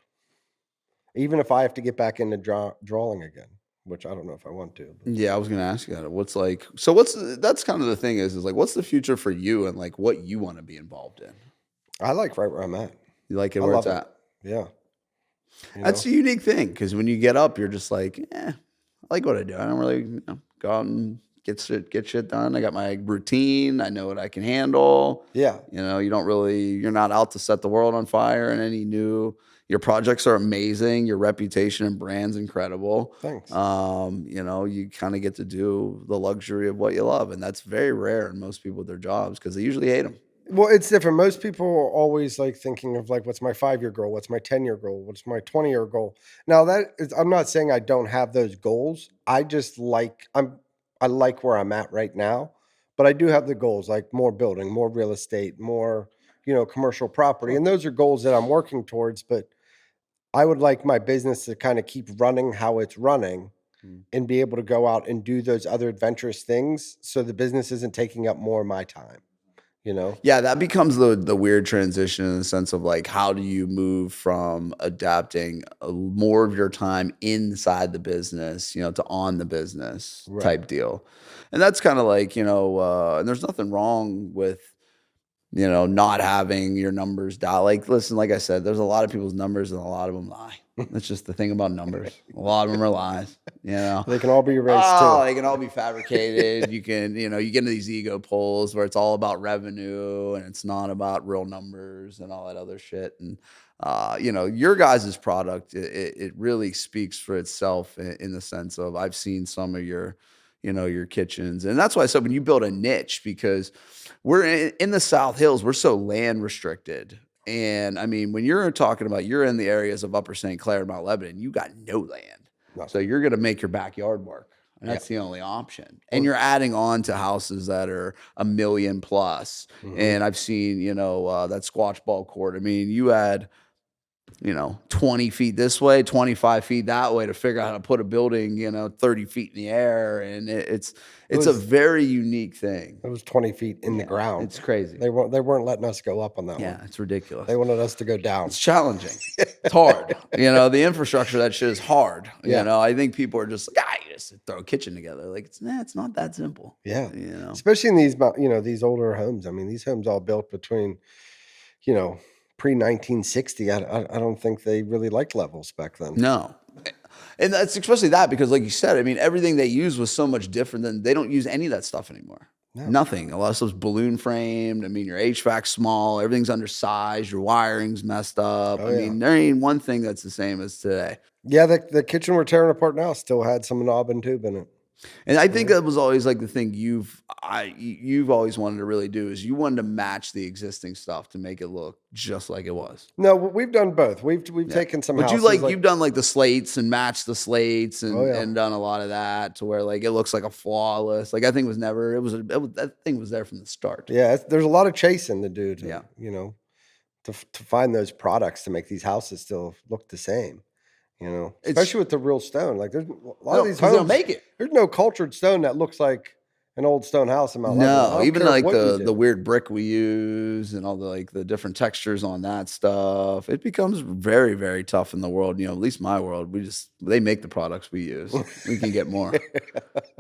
Even if I have to get back into drawing again, which I don't know if I want to. But Yeah, I was gonna ask you that. That's kind of the thing is like what's the future for you and like what you want to be involved in? I like right where I'm at. You like it I where it's love it. at? Yeah. you That's know? a unique thing because when you get up, you're just like, I like what I do. I don't really go out and get shit done. I got my routine. I know what I can handle. Yeah, You don't really, you're not out to set the world on fire and any new, your projects are amazing. Your reputation and brand's incredible. thanks. You kind of get to do the luxury of what you love. And that's very rare in most people with their jobs because they usually hate them. Well, it's different. Most people are always like thinking of like, what's my 5-year goal? What's my 10-year goal? What's my 20-year goal? Now I'm not saying I don't have those goals. I like where I'm at right now, but I do have the goals like more building, more real estate, more, commercial property. Sure. And those are goals that I'm working towards, but I would like my business to kind of keep running how it's running Mm. and be able to go out and do those other adventurous things so the business isn't taking up more of my time, you know? Yeah, that becomes the weird transition in the sense of like, how do you move from adapting more of your time inside the business, to on the business Right. type deal, and that's kind of like and there's nothing wrong with not having your numbers down. Like, listen, like I said, there's a lot of people's numbers and a lot of them lie. That's just the thing about numbers. A lot of them are lies. You know. They can all be erased too. Oh, they can all be fabricated. You can, you get into these ego polls where it's all about revenue and it's not about real numbers and all that other shit. And your guys' product, it really speaks for itself in the sense of I've seen some of your kitchens. And that's why I said when you build a niche, because we're in the South Hills, we're so land restricted. And I mean, when you're talking about you're in the areas of Upper St. Clair and Mount Lebanon, you got no land. So Nothing. you're going to make your backyard work. And Yeah. that's the only option. And Well, you're adding on to houses that are a million plus. mhm. And I've seen, that squash ball court. I mean, you add 20 feet this way, 25 feet that way to figure out how to put a building, 30 feet in the air. And it's It it's a was very unique thing. it was 20 feet in the Yeah, ground. it's crazy. They weren't letting us go up on that Yeah, one. it's ridiculous. They wanted us to go down. It's challenging. It's hard. The infrastructure of that shit is hard. Yeah. I think people are just like, you just throw a kitchen together. Like, it's not that simple. Yeah. You know. Especially in these older homes. I mean, these homes all built between, you know, pre 1960. I don't think they really liked levels back then. No. And that's especially that because, like you said, I mean, everything they used was so much different than they don't use any of that stuff anymore. No. Nothing. A lot of stuff's balloon framed. I mean, your HVAC's small. Everything's undersized. Your wiring's messed up. Oh, I yeah. mean, there ain't one thing that's the same as today. Yeah, the kitchen we're tearing apart now still had some knob and tube in it. And I think that was always like the thing you've always wanted to really do is you wanted to match the existing stuff to make it look just like it was. No, we've done both. We've Yeah. taken some But houses you've done like the slates and matched the slates and, Oh, yeah. and done a lot of that to where like it looks like a flawless. Like I think that thing was there from the start. Yeah, there's a lot of chasing to do to, Yeah. to find those products to make these houses still look the same. It's- Especially with the real stone. Like there's a lot No, of these 'cause they don't homes. make it. There's no cultured stone that looks like an old stone house in Mount Lebanon. I No, don't even care like what you do. the weird brick we use and all the different textures on that stuff, it becomes very, very tough in the world. At least my world, they make the products we use. We can get more,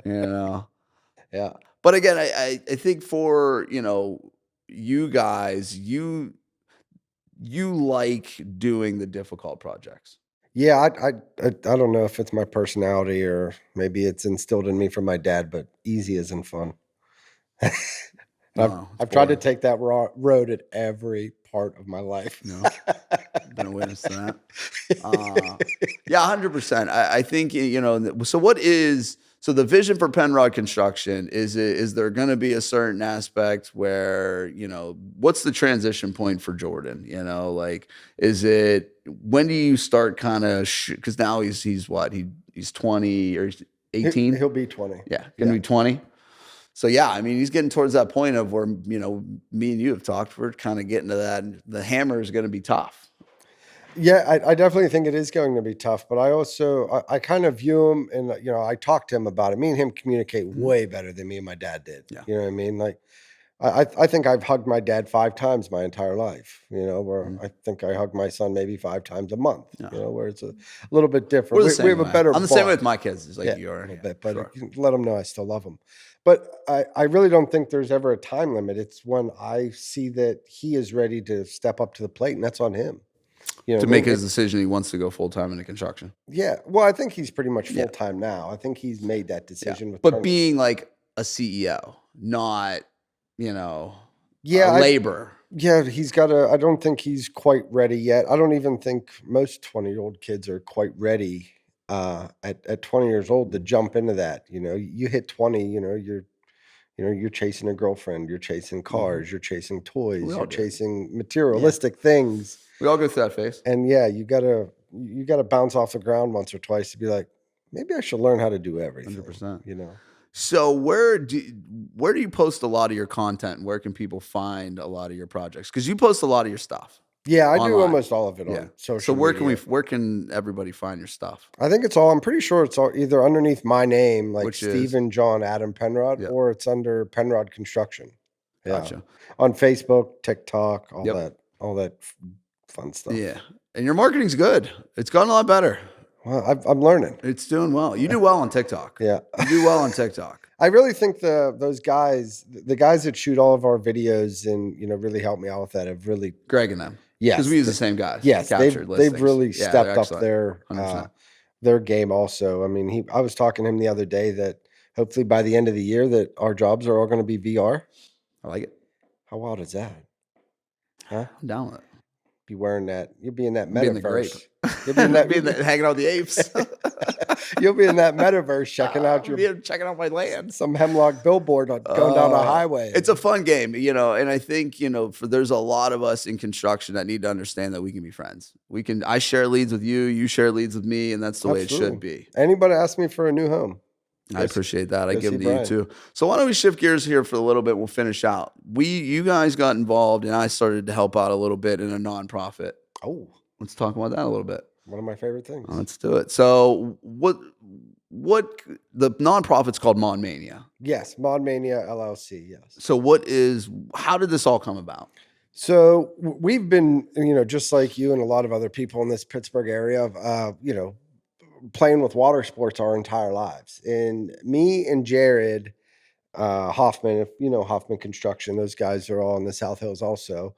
you know. Yeah. But again, I think for, you guys, you like doing the difficult projects. Yeah, I don't know if it's my personality or maybe it's instilled in me from my dad, but easy isn't fun. No, I've tried to take that road at every part of my life. No, been a witness to that. Yeah, 100%. I think So the vision for Penrod Construction is there going to be a certain aspect where what's the transition point for Jordan? Like is it when do you start kind of because now he's what he's 20 or 18? He'll be 20. Yeah, gonna be 20. So yeah, I mean, he's getting towards that point of where me and you have talked. We're kind of getting to that. The hammer is going to be tough. Yeah, I definitely think it is going to be tough, but I kind of view him and I talked to him about it. Me and him communicate way better than me and my dad did. Yeah. You know what I mean? Like I think I've hugged my dad 5 times my entire life. Where I think I hug my son maybe 5 times a month. Yeah. Where it's a little bit different. We're the We same have a way. better. I'm the same bond. way with my kids. It's like Yeah, you are. a little Yeah, bit, but sure. you can let them know I still love them. But I really don't think there's ever a time limit. It's when I see that he is ready to step up to the plate, and that's on him. You know, To make his decision, he wants to go full time into construction. yeah. Well, I think he's pretty much full time now. I think he's made that decision with. But being like a CEO, not yeah, labor. Yeah, he's got a. I don't think he's quite ready yet. I don't even think most 20-year-old kids are quite ready at 20 years old to jump into that. You know, you hit 20, you're chasing a girlfriend, you're chasing cars, you're chasing toys, you're chasing materialistic things. We all go through that phase. And yeah, you gotta bounce off the ground once or twice to be like, maybe I should learn how to do everything. 100%. You know. So where do you post a lot of your content? And where can people find a lot of your projects? Because you post a lot of your stuff. Yeah, I do almost all of it on social So where media. where can everybody find your stuff? I think I'm pretty sure it's all either underneath my name, like Stephen John Adam Penrod, or it's under Penrod Construction. Yeah. Gotcha. On Facebook, TikTok, all that fun stuff. Yeah. And your marketing's good. It's gotten a lot better. Well, I'm learning. It's doing well. You do well on TikTok. Yeah. You do well on TikTok. I really think the guys that shoot all of our videos and, really help me out with that have really. Greg and them. Yes. Because we use the same guys. Yes. They've really stepped up their game also. I mean, I was talking to him the other day that hopefully by the end of the year that our jobs are all going to be VR. I like it. How wild is that? Huh? I'm down with it. Be wearing that. You'll be in that metaverse. You'll be in that. Hanging out with the apes. You'll be in that metaverse checking out checking out my land. Some hemlock billboard going down a highway. It's a fun game, and I think there's a lot of us in construction that need to understand that we can be friends. I share leads with you, you share leads with me, and that's the way it should be. Anybody ask me for a new home? I appreciate that. I give them to you too. So why don't we shift gears here for a little bit? We'll finish out. You guys got involved, and I started to help out a little bit in a nonprofit. Oh, let's talk about that a little bit. One of my favorite things. Let's do it. So what the nonprofit's called Mon Mania? Yes, Mon Mania LLC. Yes. So how did this all come about? So we've been, just like you and a lot of other people in this Pittsburgh area, playing with water sports our entire lives. And me and Jared Hoffman, if you know Hoffman Construction, those guys are all in the South Hills also.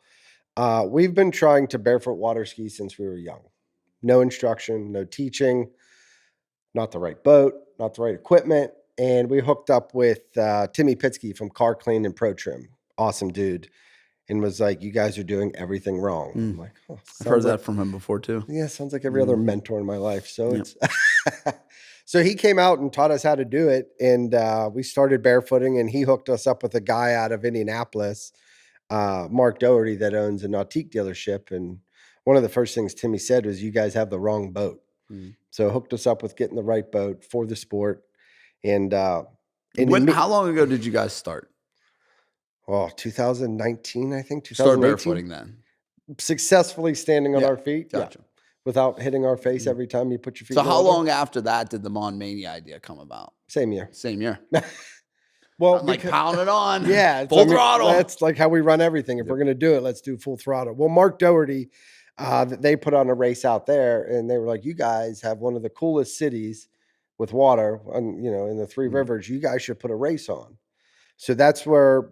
We've been trying to barefoot water ski since we were young. No instruction, no teaching, not the right boat, not the right equipment. And we hooked up with Timmy Pitsky from Car Clean and Pro Trim. Awesome dude. And was like, you guys are doing everything wrong. I'm like, I've heard that from him before too. Yeah, sounds like every other mentor in my life. So it's so he came out and taught us how to do it. And we started barefooting, and he hooked us up with a guy out of Indianapolis, Mark Doherty, that owns a nautique dealership. And one of the first things Timmy said was, you guys have the wrong boat. So hooked us up with getting the right boat for the sport. And how long ago did you guys start? 2019, I think. 2018. Start barefooting then. Successfully standing on our feet. Gotcha. Yeah, without hitting our face every time you put your feet. So how long after that did the Mon Mania idea come about? Same year. Well, I'm pounding it on. Yeah. Full throttle. That's like how we run everything. If we're going to do it, let's do full throttle. Well, Mark Doherty, they put on a race out there, and they were like, you guys have one of the coolest cities with water, in the Three Rivers. You guys should put a race on. So that's where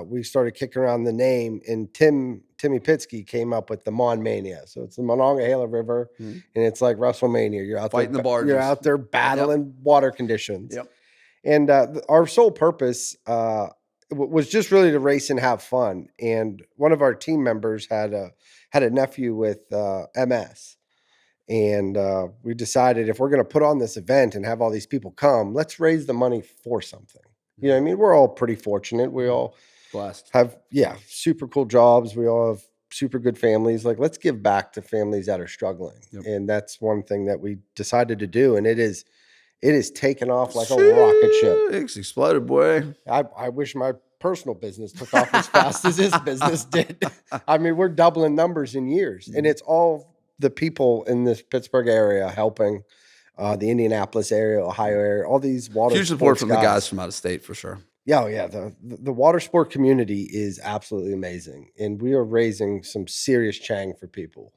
we started kicking around the name, and Timmy Pitsky came up with the Mon Mania. So it's the Monongahela River, and it's like WrestleMania. You're out fighting there, the barges. You're out there battling water conditions. Yep. And our sole purpose was just really to race and have fun. And one of our team members had a nephew with MS. And we decided, if we're going to put on this event and have all these people come, let's raise the money for something. You know what I mean? We're all pretty fortunate. We all blessed. Have super cool jobs. We all have super good families. Like, let's give back to families that are struggling. Yep. And that's one thing that we decided to do. And it is taken off like a rocket ship. It's exploded, boy. I wish my personal business took off as fast as this business did. I mean, we're doubling numbers in years. And it's all the people in this Pittsburgh area helping. The Indianapolis area, Ohio area, all these water huge support from the guys from out of state for sure. Yeah. The water sport community is absolutely amazing, and we are raising some serious chang for people.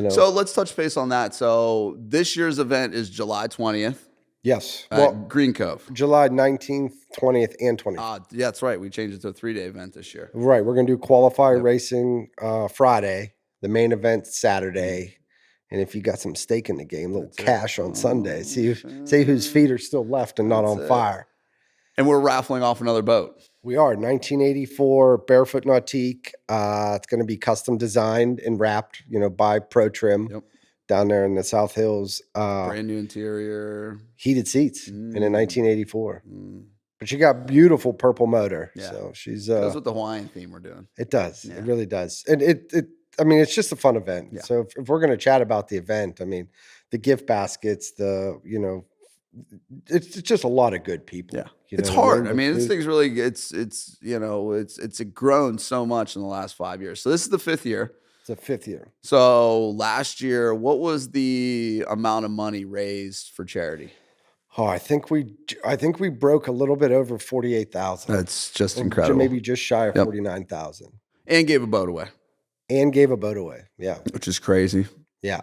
So let's touch base on that. So this year's event is July 20th. Yes. Green Cove. July 19th, 20th, and 20th. Yeah, that's right. We changed it to a 3-day event this year. Right. We're going to do qualifier racing Friday. The main event Saturday, and if you got some stake in the game, a little That's it. cash on Sunday. Oh, See whose feet shit. are still left and not That's on it. fire. And we're raffling off another boat. We are 1984 Barefoot Nautique. It's going to be custom designed and wrapped, by Pro Trim Yep. down there in the South Hills. Brand new interior. Heated seats in a 1984. Mm. But she got beautiful purple motor. Yeah. So she's Goes with the Hawaiian theme we're doing. it does. Yeah. It really does. And I mean, it's just a fun event. Yeah. So if we're going to chat about the event, I mean, the gift baskets, it's just a lot of good people. Yeah. You It's know what hard. I mean, this thing's really it's grown so much in the last 5 years. So this is the 5th year. It's a 5th year. So last year, what was the amount of money raised for charity? Oh, I think we broke a little bit over 48,000. That's just incredible. Maybe just shy of 49,000. And gave a boat away. Yeah. Which is crazy. Yeah.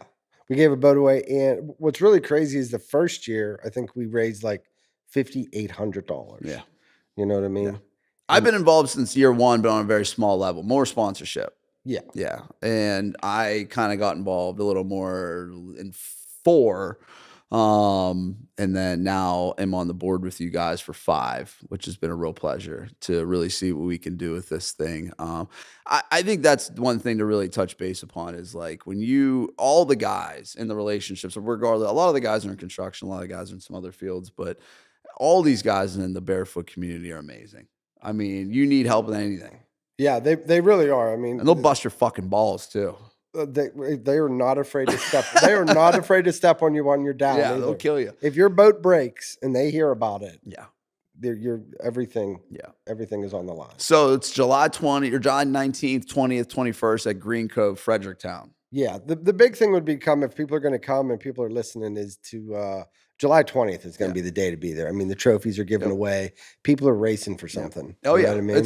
We gave a boat away. And what's really crazy is the first year, I think we raised like $5,800. Yeah. You know what I mean? Yeah. I've been involved since year one, but on a very small level, more sponsorship. Yeah. Yeah. And I kind of got involved a little more in 4. And then now I'm on the board with you guys for 5, which has been a real pleasure to really see what we can do with this thing. I think that's one thing to really touch base upon is like when all the guys in the relationships, regardless, a lot of the guys are in construction, a lot of guys are in some other fields, but all these guys in the barefoot community are amazing. I mean, you need help with anything. Yeah, they really are. I mean, and they'll bust your fucking balls too. They are not afraid to step. They are not afraid to step on you when you're down. Yeah, either. they'll kill you. If your boat breaks and they hear about it. Yeah, you're everything. Yeah, everything is on the line. So it's July 19th, 20th, 21st at Green Cove, Fredericktown. Yeah, the big thing would become if people are going to come and people are listening is to July 20th is going to be the day to be there. I mean, the trophies are given away. People are racing for something. Oh, you yeah. know what I mean?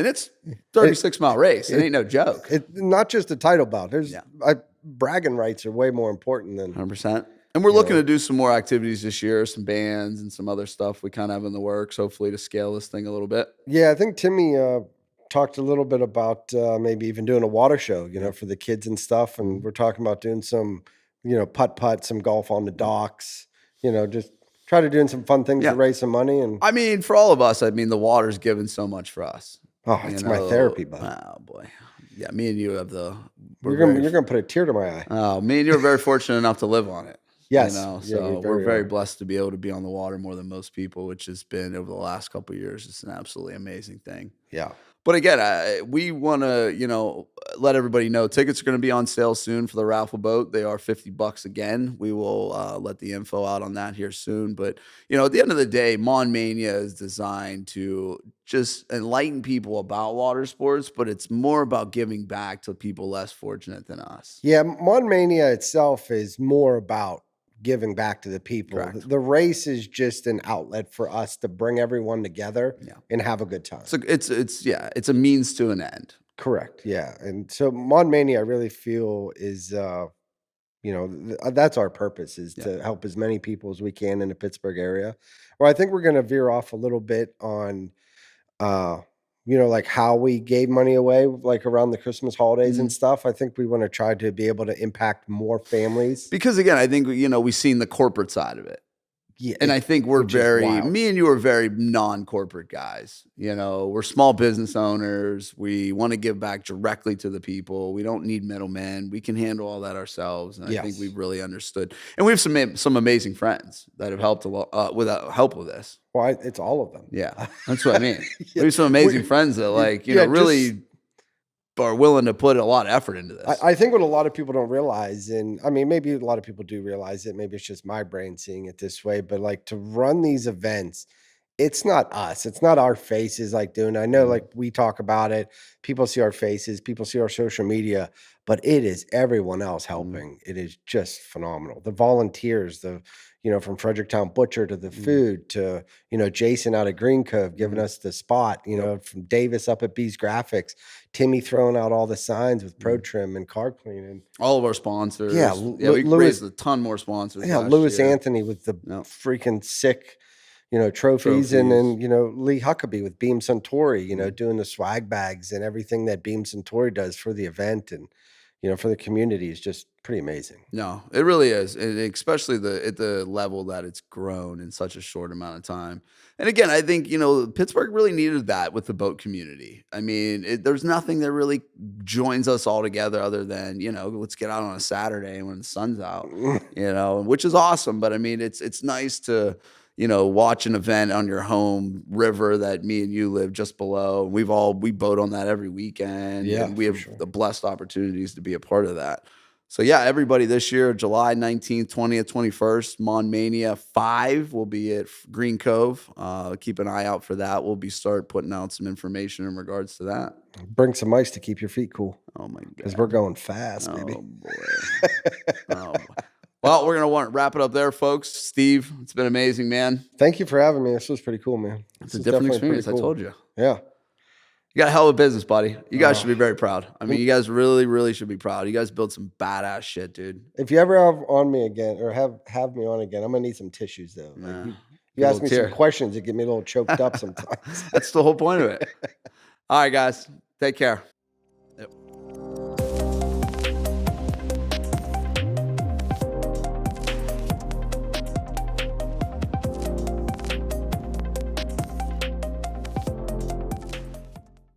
It's 36-mile race. It ain't no joke. It's not just a title bout. There's bragging rights are way more important than 100%. And we're looking to do some more activities this year, some bands and some other stuff we kind of have in the works, hopefully to scale this thing a little bit. Yeah, I think Timmy talked a little bit about maybe even doing a water show, for the kids and stuff. And we're talking about doing some, putt-putt, some golf on the docks, just try to doing some fun things to raise some money. And I mean, for all of us, the water's given so much for us. Oh, it's my therapy, bud. Oh, boy. Yeah, me and you have you're gonna put a tear to my eye. Oh, me and you are very fortunate enough to live on it. Yes. So we're very blessed to be able to be on the water more than most people, which has been over the last couple of years. It's an absolutely amazing thing. Yeah. But again, we want to, let everybody know tickets are going to be on sale soon for the raffle boat. They are $50 again. We will let the info out on that here soon. But, at the end of the day, Mon Mania is designed to just enlighten people about water sports, but it's more about giving back to people less fortunate than us. Yeah. Mon Mania itself is more about giving back to the people. Correct. The race is just an outlet for us to bring everyone together and have a good time. So it's a means to an end. Correct. Yeah. And so Mon Mania, I really feel is, that's our purpose is to help as many people as we can in the Pittsburgh area. Well, I think we're going to veer off a little bit on, like how we gave money away, like around the Christmas holidays and stuff. I think we want to try to be able to impact more families. Because again, I think, we've seen the corporate side of it. Yeah. And I think me and you are very non-corporate guys. We're small business owners. We want to give back directly to the people. We don't need middlemen. We can handle all that ourselves. And I think we've really understood. And we have some amazing friends that have helped a lot with help with this. Well, it's all of them. Yeah, that's what I mean. We have some amazing friends that really are willing to put a lot of effort into this. I think what a lot of people don't realize, and I mean, maybe a lot of people do realize it, maybe it's just my brain seeing it this way, but like to run these events, it's not us. It's not our faces like doing it. I know like we talk about it. People see our faces. People see our social media, but it is everyone else helping. It is just phenomenal. The volunteers, from Fredericktown Butcher to the food to, Jason out of Green Cove giving us the spot, from Davis up at Bees Graphics, Timmy throwing out all the signs with Pro Trim and Car Cleaning. All of our sponsors. Yeah. We raised a ton more sponsors. Yeah. Lewis Anthony with the freaking sick, trophies. And then, Lee Huckabee with Beam Suntory, doing the swag bags and everything that Beam Suntory does for the event. And, for the community is just pretty amazing. No, it really is, and especially at the level that it's grown in such a short amount of time. And again, I think Pittsburgh really needed that with the boat community. I mean, there's nothing that really joins us all together other than let's get out on a Saturday when the sun's out, which is awesome. But I mean, it's nice to watch an event on your home river that me and you live just below. We boat on that every weekend, Yeah, and we for have sure. the blessed opportunities to be a part of that. So yeah, everybody this year, July 19th, 20th, 21st, Mon Mania 5 will be at Green Cove. Keep an eye out for that. We'll start putting out some information in regards to that. Bring some ice to keep your feet cool Oh my because we're God. going fast, baby. Oh boy. Oh boy. Well, we're going to wrap it up there, folks. Steve, it's been amazing, man. Thank you for having me. This was pretty cool, man. It's This a is different definitely pretty experience. I cool. told you. Yeah. You got a hell of a business, buddy. You guys should be Oh. very proud. I mean, you guys really, really should be proud. You guys built some badass shit, dude. If you ever have on me again or have me on again, I'm gonna need some tissues though. Like Nah, you good ask old me tear. some questions that get me a little choked up sometimes. That's the whole point of it. All right, guys. Take care.